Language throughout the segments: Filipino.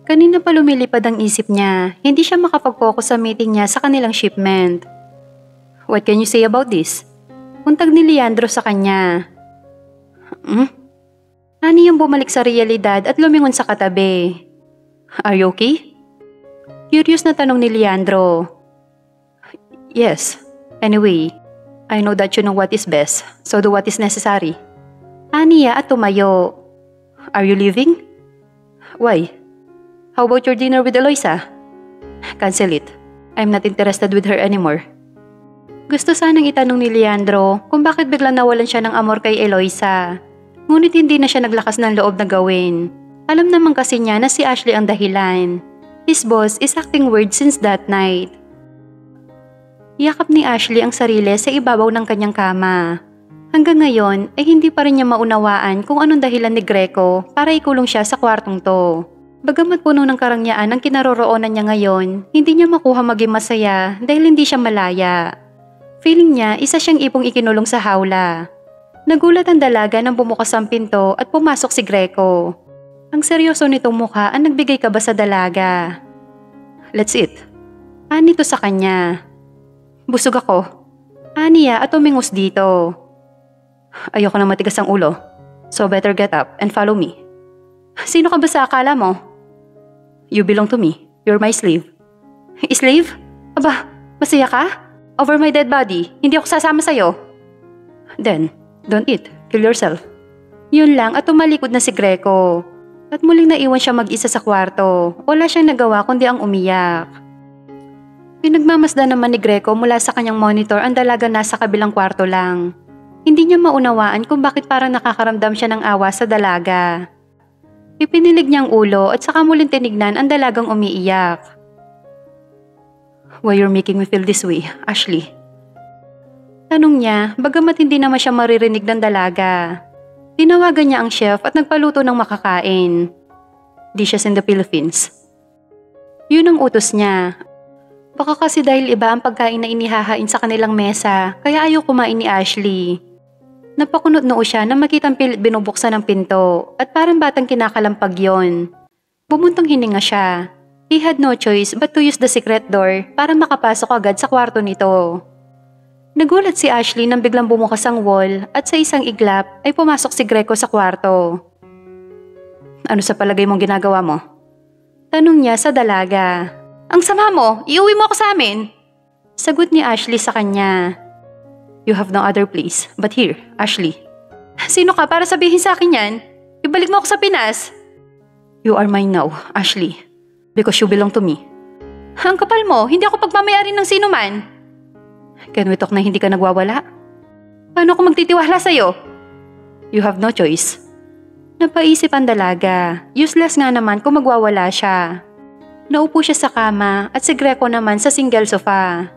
Kanina pa lumilipad ang isip niya, hindi siya makapag-focus sa meeting niya sa kanilang shipment. What can you say about this? Puntag ni Leandro sa kanya. Ani yung bumalik sa realidad at lumingon sa katabi. Are you okay? Curious na tanong ni Leandro. Yes. Anyway, I know that you know what is best, so do what is necessary. Aniya at tumayo. Are you leaving? Why? How about your dinner with Eloisa? Cancel it. I'm not interested with her anymore. Gusto sanang itanong ni Leandro kung bakit biglang nawalan siya ng amor kay Eloisa. Ngunit hindi na siya naglakas ng loob na gawin. Alam naman kasi niya na si Ashley ang dahilan. His boss is acting weird since that night. Yakap ni Ashley ang sarili sa ibabaw ng kanyang kama. Hanggang ngayon ay hindi pa rin niya maunawaan kung anong dahilan ni Greco para ikulong siya sa kwartong to. Bagamat puno ng karangyaan ang kinaroroonan niya ngayon, hindi niya makuha maging masaya dahil hindi siya malaya. Feeling niya isa siyang ipong ikinulong sa hawla. Nagulat ang dalaga nang bumukas ang pinto at pumasok si Greco. Ang seryoso nitong mukha ang nagbigay kaba sa dalaga. Let's eat. Ani to sa kanya. Busog ako. Aniya at tumingus dito. Ayoko na matigas ang ulo. So better get up and follow me. Sino ka ba sa akala mo? You belong to me. You're my slave. Slave? Aba, masaya ka? Over my dead body, hindi ako sasama sa'yo. Then, don't eat. Kill yourself. Yun lang at tumalikod na si Greco. At muling naiwan siya mag-isa sa kwarto. Wala siyang nagawa kundi ang umiyak. Pinagmamasdan naman ni Greco mula sa kanyang monitor ang dalaga nasa kabilang kwarto lang. Hindi niya maunawaan kung bakit parang nakakaramdam siya ng awa sa dalaga. Ipinilig niya ang ulo at saka muling tinignan ang dalagang umiiyak. Why you're making me feel this way, Ashley? Tanong niya, bagamat hindi naman siya maririnig ng dalaga. Tinawagan niya ang chef at nagpaluto ng makakain. Dishes in the Philippines. Yun ang utos niya. Baka kasi dahil iba ang pagkain na inihahain sa kanilang mesa, kaya ayaw kumain ni Ashley. Napakunot noo siya na makitang pilit binubuksan ng pinto at parang batang kinakalampag yon. Bumuntong hininga siya. He had no choice but to use the secret door para makapasok agad sa kwarto nito. Nagulat si Ashley nang biglang bumukas ang wall at sa isang iglap ay pumasok si Greco sa kwarto. Ano sa palagay mong ginagawa mo? Tanong niya sa dalaga. Ang sama mo! Iuwi mo ako sa amin! Sagot ni Ashley sa kanya. You have no other place but here, Ashley. Sino ka para sabihin sa akin yan? Ibalik mo ako sa Pinas. You are mine now, Ashley. Because you belong to me. Ang kapal mo, hindi ako pagmamayari ng sino man. Can we talk na hindi ka nagwawala? Paano ako magtitiwala sa'yo? You have no choice. Napaisip ang dalaga. Useless nga naman kung magwawala siya. Naupo siya sa kama at si Greco naman sa single sofa.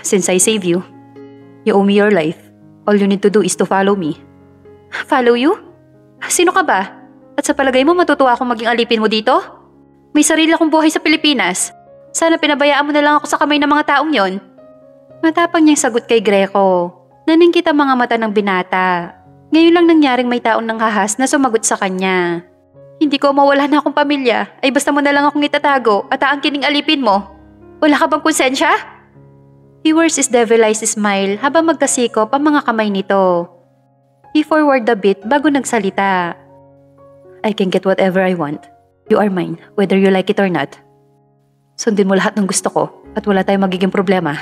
Since I save you, you owe me your life. All you need to do is to follow me. Follow you? Sino ka ba? At sa palagay mo matutuwa akong maging alipin mo dito? May sarili akong buhay sa Pilipinas. Sana pinabayaan mo na lang ako sa kamay ng mga taong yon. Matapang niyang sagot kay Greco. Naningkit ang mga mata ng binata. Ngayon lang nangyaring may taong nanghahas na sumagot sa kanya. Hindi ko mawala na akong pamilya, ay basta mo na lang akong itatago at aangkining alipin mo. Wala ka bang konsensya? He wears his devilized smile habang magkasikop ang mga kamay nito. He forward a bit bago nagsalita. I can get whatever I want. You are mine, whether you like it or not. Sundin mo lahat ng gusto ko at wala tayong magiging problema.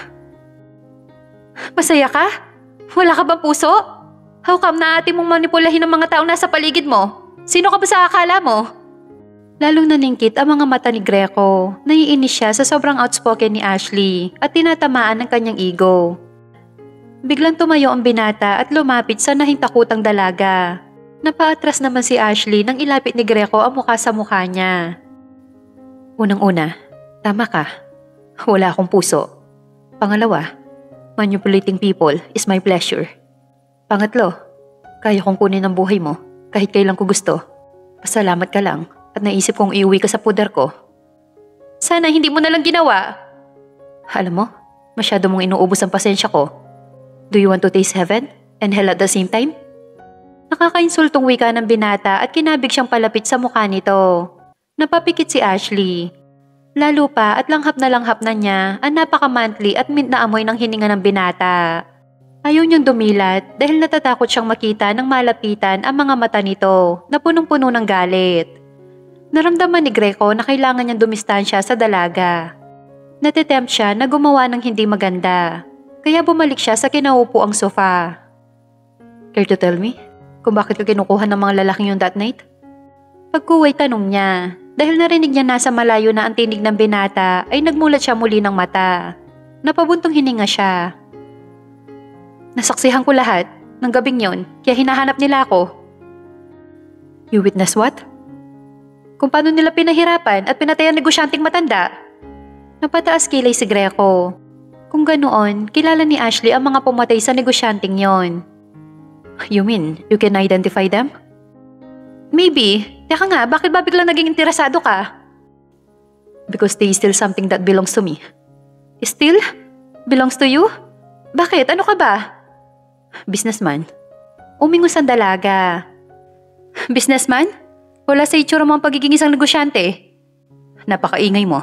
Masaya ka? Wala ka bang puso? How come na ate mong manipulahin ang mga taong nasa paligid mo? Sino ka ba sa akala mo? Lalong naningkit ang mga mata ni Greco. Naiinis siya sa sobrang outspoken ni Ashley at tinatamaan ng kanyang ego. Biglang tumayo ang binata at lumapit sa nahintakutang dalaga. Napaatras naman si Ashley nang ilapit ni Greco ang mukha sa mukha niya. Unang-una, tama ka. Wala akong puso. Pangalawa, manipulating people is my pleasure. Pangatlo, kaya kong kunin ang buhay mo kahit kailan ko gusto. Pasalamat ka lang at naisip kong iuwi ka sa puder ko. Sana hindi mo na lang ginawa. Alam mo, masyado mong inuubos ang pasensya ko. Do you want to taste heaven and hell at the same time? Nakakainsultong wika ng binata at kinabig siyang palapit sa mukha nito. Napapikit si Ashley. Lalo pa at langhap na niya ang napaka-monthly at mint na amoy ng hininga ng binata. Ayaw niyang dumilat dahil natatakot siyang makita ng malapitan ang mga mata nito na punong-puno ng galit. Naramdaman ni Greco na kailangan niyang dumistansya sa dalaga. Natitempt siya na gumawa ng hindi maganda, kaya bumalik siya sa kinaupo ang sofa. Care to tell me kung bakit ka kinukuha ng mga lalaking yun that night? Pagkuway tanong niya. Dahil narinig niya nasa malayo na ang tinig ng binata ay nagmulat siya muli ng mata. Napabuntong hininga siya. Nasaksihan ko lahat ng gabing yon kaya hinahanap nila ako. You witness what? Kung paano nila pinahirapan at pinatay ang negosyanteng matanda. Napataas kilay si Greco. Kung ganoon, kilala ni Ashley ang mga pumatay sa negosyanteng yon. You mean, you can identify them? Maybe. Teka nga, bakit ba biglang naging interesado ka? Because they steal something that belongs to me. Steal? Belongs to you? Bakit? Ano ka ba? Businessman. Umingus ang dalaga. Businessman? Wala sa itsura mo ang pagiging isang negosyante. Napakaingay mo.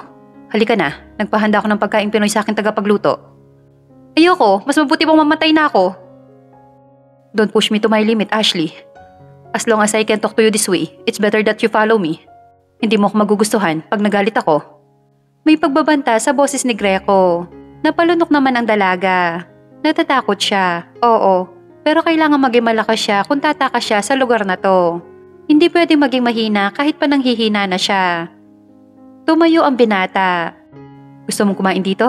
Halika na, nagpahanda ako ng pagkain Pinoy sa aking tagapagluto. Ayoko, mas mabuti pang mamatay na ako. Don't push me to my limit, Ashley. As long as I can talk to you this way, it's better that you follow me. Hindi mo ako magugustuhan pag nagalit ako. May pagbabanta sa boses ni Greco. Napalunok naman ang dalaga. Natatakot siya, oo. Pero kailangan maging malakas siya kung tatakas siya sa lugar na to. Hindi pwedeng maging mahina kahit pa nanghihina na siya. Tumayo ang binata. Gusto mong kumain dito?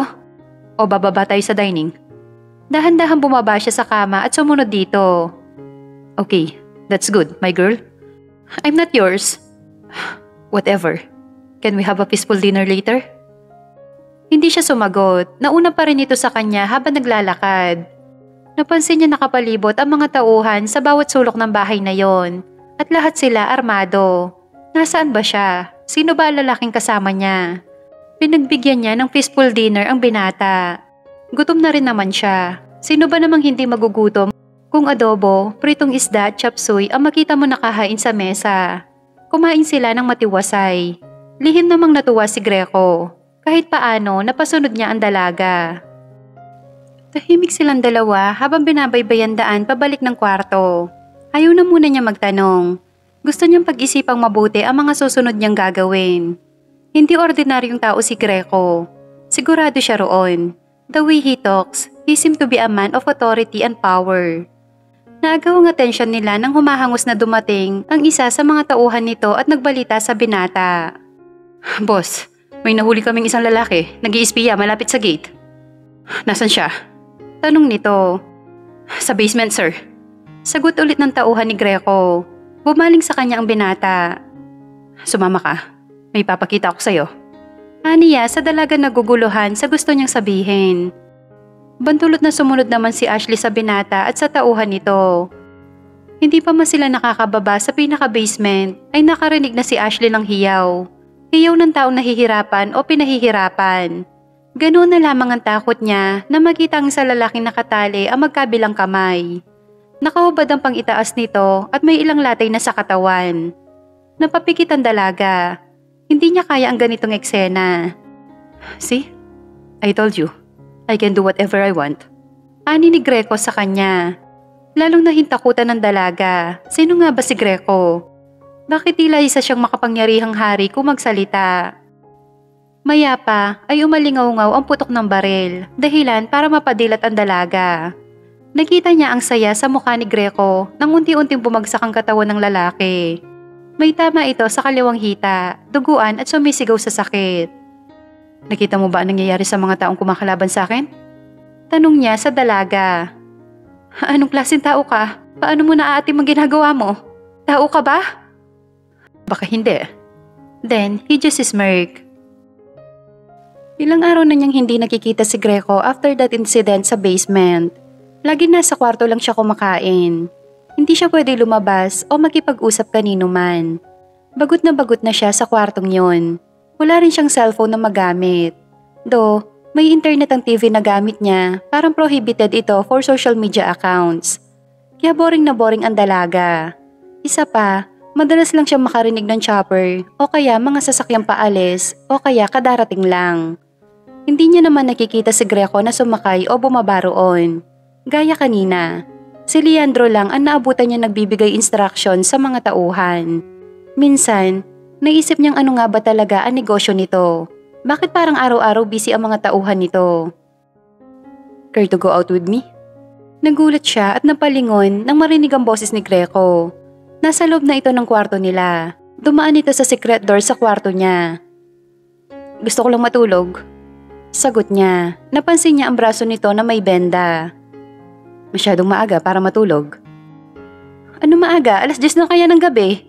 O bababa tayo sa dining? Dahan-dahan bumaba siya sa kama at sumunod dito. Okay. That's good, my girl. I'm not yours. Whatever. Can we have a peaceful dinner later? Hindi siya sumagot. Nauna pa rin ito sa kanya habang naglalakad. Napansin niya nakapalibot ang mga tauhan sa bawat sulok ng bahay na yon. At lahat sila armado. Nasaan ba siya? Sino ba ang lalaking kasama niya? Pinagbigyan niya ng peaceful dinner ang binata. Gutom na rin naman siya. Sino ba namang hindi magugutom? Kung adobo, pritong isda at chop suey ang makita mo nakahain sa mesa. Kumain sila ng matiwasay. Lihim namang natuwa si Greco. Kahit paano, napasunod niya ang dalaga. Tahimik silang dalawa habang binabaybayan daan pabalik ng kwarto. Ayaw na muna niya magtanong. Gusto niyang pag-isipang mabuti ang mga susunod niyang gagawin. Hindi ordinaryong tao si Greco. Sigurado siya roon. The way he talks, he seemed to be a man of authority and power. Naagaw ang atensyon nila nang humahangos na dumating ang isa sa mga tauhan nito at nagbalita sa binata. Boss, may nahuli kaming isang lalaki, nag-iispiya malapit sa gate. Nasaan siya? Tanong nito. Sa basement, sir. Sagot ulit ng tauhan ni Greco. Bumaling sa kanya ang binata. Sumama ka. May papakita ako sa'yo. Aniya sa dalaga naguguluhan sa gusto niyang sabihin. Bantulot na sumunod naman si Ashley sa binata at sa tauhan nito. Hindi pa man sila nakakababa sa pinaka-basement ay nakarinig na si Ashley ng hiyaw. Hiyaw ng taong nahihirapan o pinahihirapan. Ganoon na lamang ang takot niya na makita ang isa lalaking nakatali ang magkabilang kamay. Nakahubad ang pang-itaas nito at may ilang latay na sa katawan. Napapikit ang dalaga. Hindi niya kaya ang ganitong eksena. See? I told you. I can do whatever I want. Ani ni Greco sa kanya. Lalong nahintakutan ng dalaga. Sino nga ba si Greco? Bakit tila isa siyang makapangyarihang hari kung magsalita? Maya pa ay umalingaw-ngaw ang putok ng baril, dahilan para mapadilat ang dalaga. Nakita niya ang saya sa mukha ni Greco nang unti-unting bumagsak ang katawan ng lalaki. May tama ito sa kaliwang hita, duguan at sumisigaw sa sakit. Nakita mo ba ang nangyayari sa mga taong kumakalaban sa akin? Tanong niya sa dalaga. Anong klaseng tao ka? Paano mo naaatim ang ginagawa mo? Tao ka ba? Baka hindi. Then, he just smirked. Ilang araw na niyang hindi nakikita si Greco after that incident sa basement. Lagi nasa kwarto lang siya kumakain. Hindi siya pwede lumabas o makipag-usap kanino man. Bagot na siya sa kwartong yon. Wala rin siyang cellphone na magamit. Though, may internet ang TV na gamit niya, parang prohibited ito for social media accounts. Kaya boring na boring ang dalaga. Isa pa, Madalas lang siya makarinig ng chopper o kaya mga sasakyang paalis o kaya kadarating lang. Hindi niya naman nakikita si Greco na sumakay o bumaba roon. Gaya kanina, si Leandro lang ang naabutan niya nagbibigay instruction sa mga tauhan. Minsan, naisip niyang ano nga ba talaga ang negosyo nito. Bakit parang araw-araw busy ang mga tauhan nito? Care to go out with me? Nagulat siya at napalingon nang marinig ang boses ni Greco. Nasa loob na ito ng kwarto nila. Dumaan ito sa secret door sa kwarto niya. Gusto ko lang matulog. Sagot niya. Napansin niya ang braso nito na may benda. Masyadong maaga para matulog. Ano maaga? 10:00 na kaya ng gabi?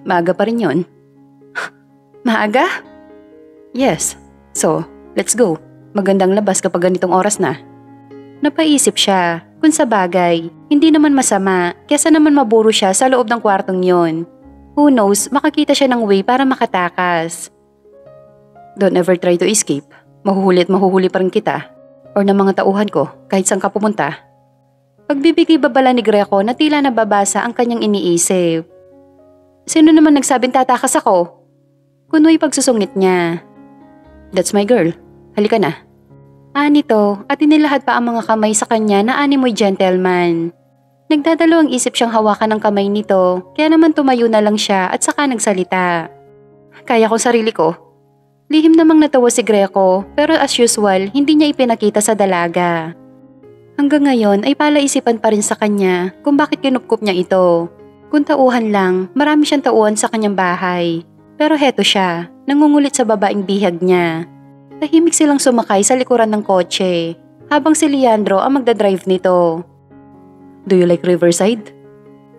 Maaga pa rin yun. Maaga? Yes. So, let's go. Magandang labas kapag ganitong oras na. Napaisip siya. Kung sa bagay, hindi naman masama, kesa naman maburo siya sa loob ng kwartong yon. Who knows, makakita siya ng way para makatakas. Don't ever try to escape. Mahuhuli at mahuhuli pa rin kita. Or ng mga tauhan ko, kahit saan ka pumunta. Pagbibigay babala ni Greco na tila nababasa ang kanyang iniisip. Sino naman nagsabing tatakas ako? Kuno'y pagsusungit niya. That's my girl. Halika na. Nito at inilahat pa ang mga kamay sa kanya na animoy gentleman. Nagdadalawang isip siyang hawakan ng kamay nito, kaya naman tumayo na lang siya at saka nagsalita. Kaya ko sarili ko. Lihim namang natawa si Greco, pero as usual, hindi niya ipinakita sa dalaga. Hanggang ngayon ay palaisipan pa rin sa kanya kung bakit kinupkup niya ito. Kung tauhan lang, marami siyang tauhan sa kanyang bahay. Pero heto siya, nangungulit sa babaeng bihag niya. Tahimik silang sumakay sa likuran ng kotse, habang si Leandro ang magdadrive nito. Do you like Riverside?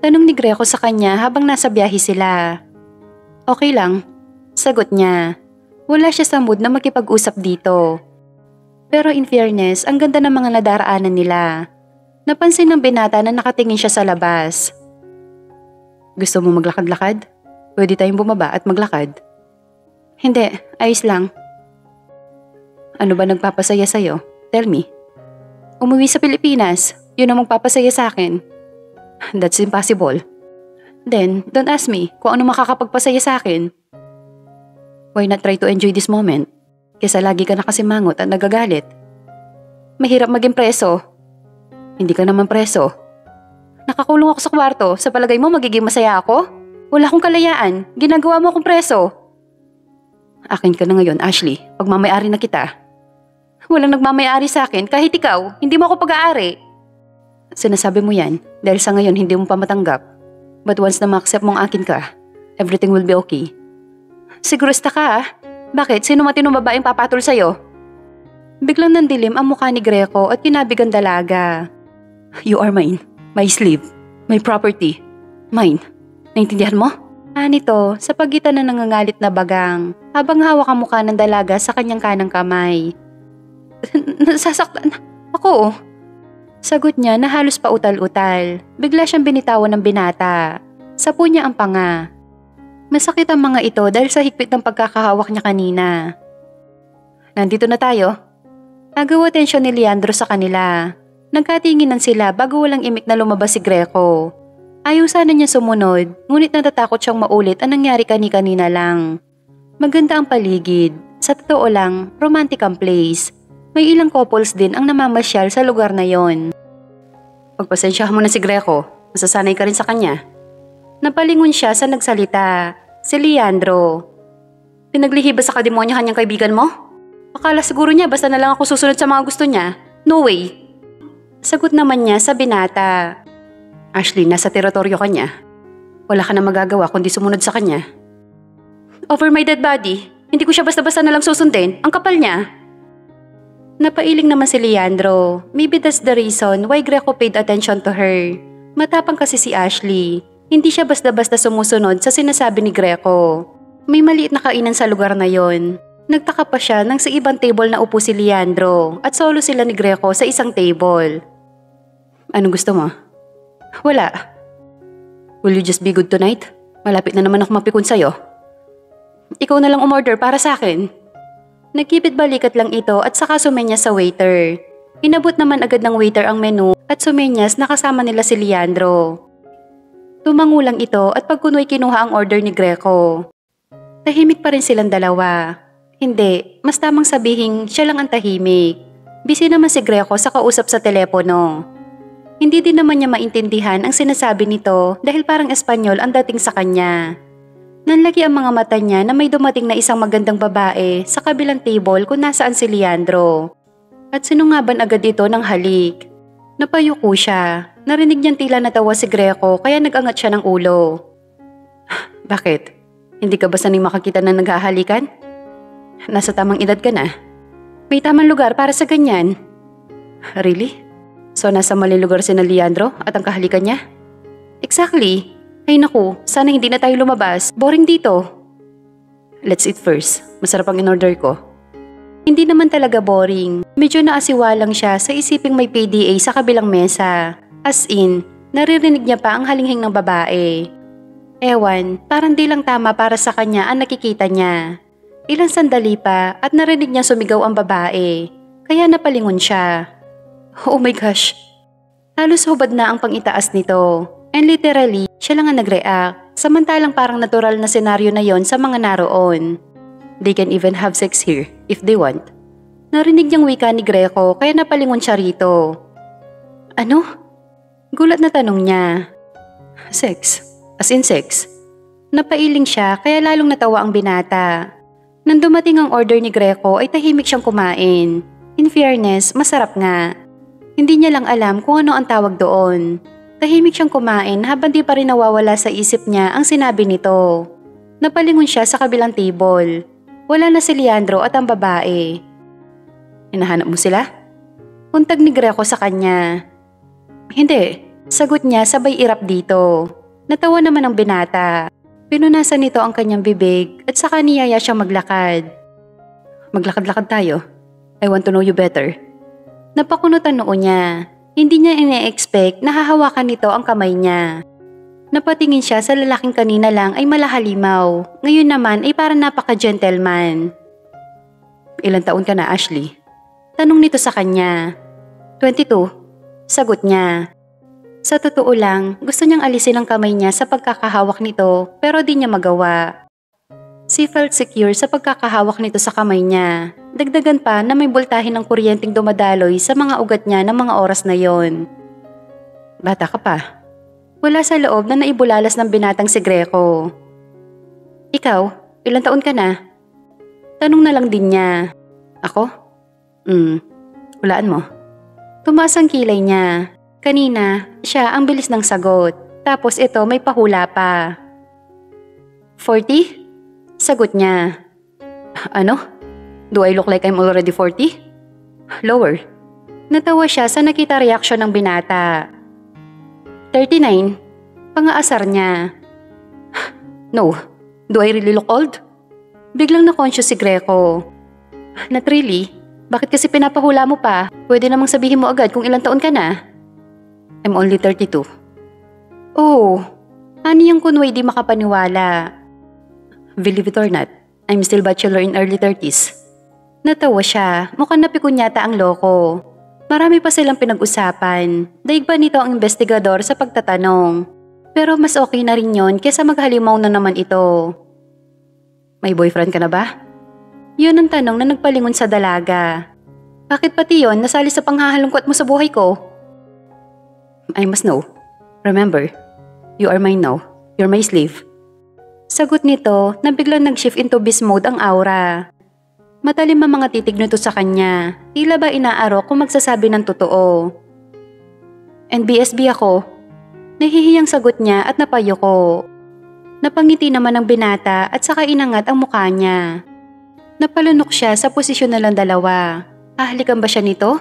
Tanong ni Greco sa kanya habang nasa biyahe sila. Okay lang, sagot niya. Wala siya sa mood na makipag-usap dito. Pero in fairness, ang ganda ng mga nadaraanan nila. Napansin ng binata na nakatingin siya sa labas. Gusto mo maglakad-lakad? Pwede tayong bumaba at maglakad. Hindi, ayos lang. Ano ba nagpapasaya sa'yo? Tell me. Umuwi sa Pilipinas, yun ang magpapasaya sa akin. That's impossible. Then, don't ask me kung ano makakapagpasaya sa akin. Why not try to enjoy this moment? Kesa lagi ka nakasimangot at nagagalit. Mahirap maging preso. Hindi ka naman preso. Nakakulong ako sa kwarto, sa palagay mo magiging masaya ako? Wala akong kalayaan, ginagawa mo akong preso. Akin ka na ngayon, Ashley, pagmamayari na kita. Walang nagmamayari sa akin kahit ikaw, hindi mo ako pag-aari. Sinasabi mo yan dahil sa ngayon hindi mo pa matanggap. But once na ma-accept mong akin ka, everything will be okay. Sigurista ka ah? Bakit? Sino matinong babaeng papatol sa'yo? Biglang nandilim ang mukha ni Greco at kinabig ang dalaga. You are mine, my slave, my property, mine. Naintindihan mo? Nito sa pagitan ng nangangalit na bagang habang hawak ang mukha ng dalaga sa kanyang kanang kamay. Nasasaktan ako. Sagot niya na halos pautal-utal. Bigla siyang binitawan ng binata. Sapo niya ang panga. Masakit ang mga ito dahil sa higpit ng pagkakahawak niya kanina. Nandito na tayo. Agaw atensyon ni Leandro sa kanila. Nagkatinginan sila bago walang imik na lumabas si Greco. Ayaw sana niya sumunod, ngunit natatakot siyang maulit ang nangyari kani-kanina lang. Maganda ang paligid. Sa totoo lang, romantic ang place. May ilang couples din ang namamasyal sa lugar na yon. Pagpasensyahan mo na si Greco, masasanay ka rin sa kanya. Napalingon siya sa nagsalita, si Leandro. Pinaglihi ba sa kademonyo kanyang kaibigan mo? Akala siguro niya basta na lang ako susunod sa mga gusto niya. No way. Sagot naman niya sa binata. Ashley, nasa teritoryo ka niya. Wala ka na magagawa kundi sumunod sa kanya. Over my dead body, hindi ko siya basta-basta na lang susundin. Ang kapal niya. Napailing naman si Leandro. Maybe that's the reason why Greco paid attention to her. Matapang kasi si Ashley. Hindi siya basta-basta sumusunod sa sinasabi ni Greco. May maliit na kainan sa lugar na yon. Nagtaka pa siya nang sa ibang table na upo si Leandro at solo sila ni Greco sa isang table. Anong gusto mo? Wala. Will you just be good tonight? Malapit na naman ako mapikon sa'yo. Ikaw na lang umorder para sa akin. Nagkipit balikat lang ito at saka sumenyas sa waiter. Inabot naman agad ng waiter ang menu at sumenyas na kasama nila si Leandro. Tumangulang ito at pagkunoy kinuha ang order ni Greco. Tahimik pa rin silang dalawa. Hindi, mas tamang sabihin siya lang ang tahimik. Busy naman si Greco sa kausap sa telepono. Hindi din naman niya maintindihan ang sinasabi nito dahil parang Espanyol ang dating sa kanya. Nanlaki ang mga mata niya na may dumating na isang magandang babae sa kabilang table kung nasaan si Leandro. At sinungaban agad ito ng halik. Napayuko siya. Narinig niyang tila natawa si Greco kaya nagangat siya ng ulo. Bakit? Hindi ka ba sanay makakita na naghahalikan? Nasa tamang edad ka na. May tamang lugar para sa ganyan. Really? So nasa maling lugar si na Leandro at ang kahalikan niya? Exactly. Ay naku, sana hindi na tayo lumabas. Boring dito. Let's eat first. Masarap ang in-order ko. Hindi naman talaga boring. Medyo naasiwa lang siya sa isiping may PDA sa kabilang mesa. As in, naririnig niya pa ang halinghing ng babae. Ewan, parang di lang tama para sa kanya ang nakikita niya. Ilang sandali pa at narinig niya sumigaw ang babae. Kaya napalingon siya. Oh my gosh. Halos hubad na ang pangitaas nito. And literally, siya lang ang nag-react. Samantalang parang natural na senaryo na yon sa mga naroon. They can even have sex here if they want. Narinig niyang wika ni Greco kaya napalingon siya rito. Ano? Gulat na tanong niya. Sex? As in sex? Napailing siya kaya lalong natawa ang binata. Nang dumating ang order ni Greco ay tahimik siyang kumain. In fairness, masarap nga. Hindi niya lang alam kung ano ang tawag doon. Tahimik siyang kumain habang di pa rin nawawala sa isip niya ang sinabi nito. Napalingon siya sa kabilang table. Wala na si Leandro at ang babae. Hinahanap mo sila? Puntag ni Greco sa kanya. Hindi, sagot niya sabay irap dito. Natawa naman ang binata. Pinunasan nito ang kanyang bibig at saka niyaya siyang maglakad. Maglakad-lakad tayo. I want to know you better. Napakunot ang noo niya. Hindi niya ine-expect na hahawakan nito ang kamay niya. Napatingin siya sa lalaking kanina lang ay malahalimaw. Ngayon naman ay parang napaka-gentleman. Ilang taon ka na, Ashley? Tanong nito sa kanya. 22. Sagot niya. Sa totoo lang, gusto niyang alisin ang kamay niya sa pagkakahawak nito pero di niya magawa. She felt secure sa pagkakahawak nito sa kamay niya. Dagdagan pa na may bultahin ng kuryenteng dumadaloy sa mga ugat niya ng mga oras na yon. Bata ka pa. Wala sa loob na naibulalas ng binatang si Greco. Ikaw, ilang taon ka na? Tanong na lang din niya. Ako? Hulaan mo. Tumaas ang kilay niya. Kanina, siya ang bilis ng sagot. Tapos ito may pahula pa. 40? Sagot niya. Ano? Do I look like I'm already 40? Lower. Natawa siya sa nakita reaksyon ng binata. 39. Pangaasar niya. No. Do I really look old? Biglang na-conscious si Greco. Not really. Bakit kasi pinapahula mo pa? Pwede namang sabihin mo agad kung ilang taon ka na. I'm only 32. Oh, ani yung kunway di makapaniwala. Believe it or not, I'm still bachelor in early 30s. Natawa siya, mukhang napikon yata ang loko. Marami pa silang pinag-usapan. Daig pa nito ang investigador sa pagtatanong. Pero mas okay na rin yon kesa maghalimaw na naman ito. May boyfriend ka na ba? Yun ang tanong na nagpalingon sa dalaga. Bakit pati yon nasali sa panghahalungkot mo sa buhay ko? I must know. Remember, you are mine now. You're my slave. Sagot nito na biglang nag-shift into beast mode ang aura. Matalim ang mga titig nito sa kanya. Tila ba inaarok kung magsasabi ng totoo. And BSB ako. Nahihiyang sagot niya at napayuko. Napangiti naman ang binata at saka inangat ang mukha niya. Napalunok siya sa posisyon na lang dalawa. Hahalikan ba siya nito?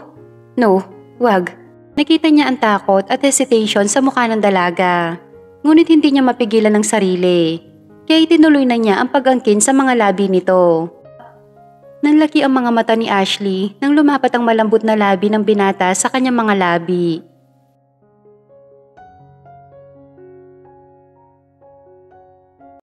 No, wag. Nakita niya ang takot at hesitation sa mukha ng dalaga. Ngunit hindi niya mapigilan ang sarili. Kaya itinuloy na niya ang pag-angkin sa mga labi nito. Nanlaki ang mga mata ni Ashley nang lumapat ang malambot na labi ng binata sa kanyang mga labi.